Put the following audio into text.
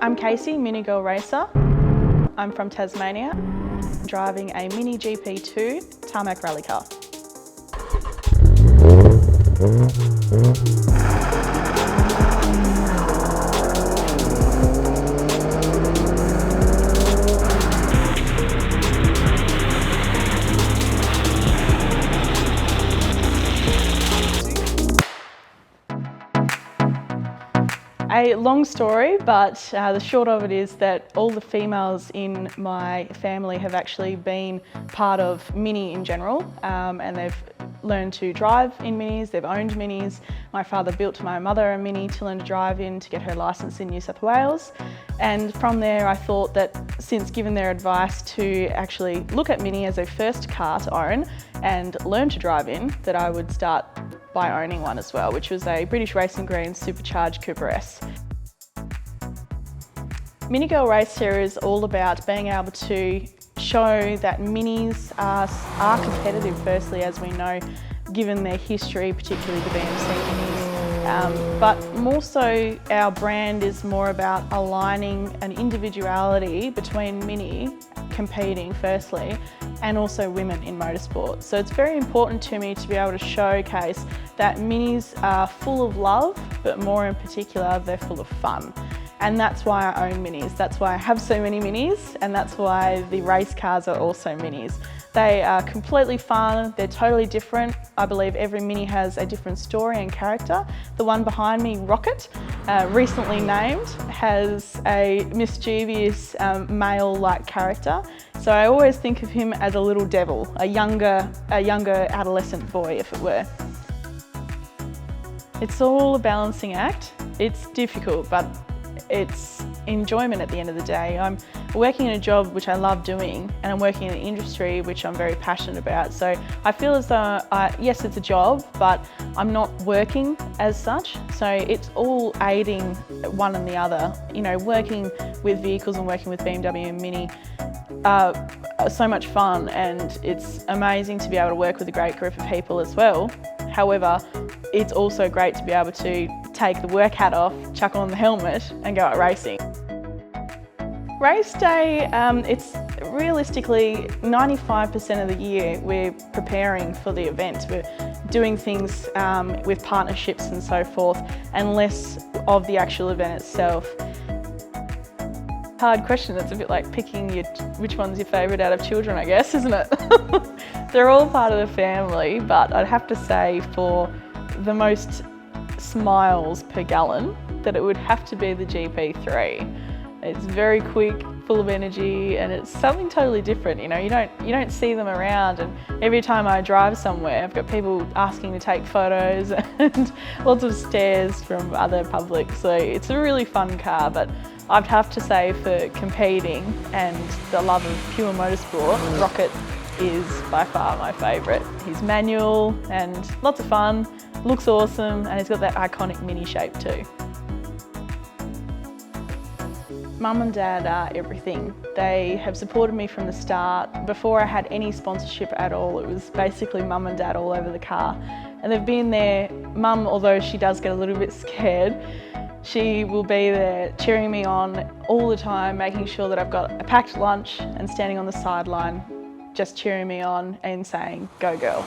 I'm Casey, Mini Girl Racer. I'm from Tasmania, driving a Mini GP2 tarmac rally car. A long story, but the short of it is that all the females in my family have actually been part of Mini in general, and they've learned to drive in Minis, they've owned Minis. My father built my mother a Mini to learn to drive in to get her licence in New South Wales. And from there I thought that since given their advice to actually look at Mini as a first car to own and learn to drive in, that I would start by owning one as well, which was a British Racing Green supercharged Cooper S. Mini Girl Racer is all about being able to show that Minis are competitive, firstly, as we know, given their history, particularly the BMC Minis. But more so, our brand is more about aligning an individuality between Mini competing, firstly, and also women in motorsport. So it's very important to me to be able to showcase that Minis are full of love, but more in particular, they're full of fun. And that's why I own Minis. That's why I have so many Minis, and that's why the race cars are also Minis. They are completely fun, they're totally different. I believe every Mini has a different story and character. The one behind me, Rocket, recently named, has a mischievous male-like character. So I always think of him as a little devil, a younger adolescent boy, if it were. It's all a balancing act. It's difficult, but it's enjoyment at the end of the day. I'm working in a job which I love doing, and I'm working in an industry which I'm very passionate about. So I feel as though, yes, it's a job, but I'm not working as such. So it's all aiding one and the other. You know, working with vehicles and working with BMW and Mini are so much fun, and it's amazing to be able to work with a great group of people as well. However, it's also great to be able to take the work hat off, chuck on the helmet and go out racing. Race day, it's realistically 95% of the year we're preparing for the event. We're doing things with partnerships and so forth, and less of the actual event itself. Hard question. It's a bit like picking which one's your favourite out of children, I guess, isn't it? They're all part of the family, but I'd have to say for the most smiles per gallon that it would have to be the GP3. It's very quick, full of energy, and it's something totally different. You know, you don't see them around, and every time I drive somewhere I've got people asking to take photos and lots of stares from other public. So it's a really fun car, but I'd have to say for competing and the love of pure motorsport, Rocket is by far my favourite. He's manual and lots of fun, looks awesome, and he's got that iconic Mini shape too. Mum and Dad are everything. They have supported me from the start. Before I had any sponsorship at all, it was basically Mum and Dad all over the car. And they've been there. Mum, although she does get a little bit scared, she will be there cheering me on all the time, making sure that I've got a packed lunch and standing on the sideline, just cheering me on and saying, "Go girl."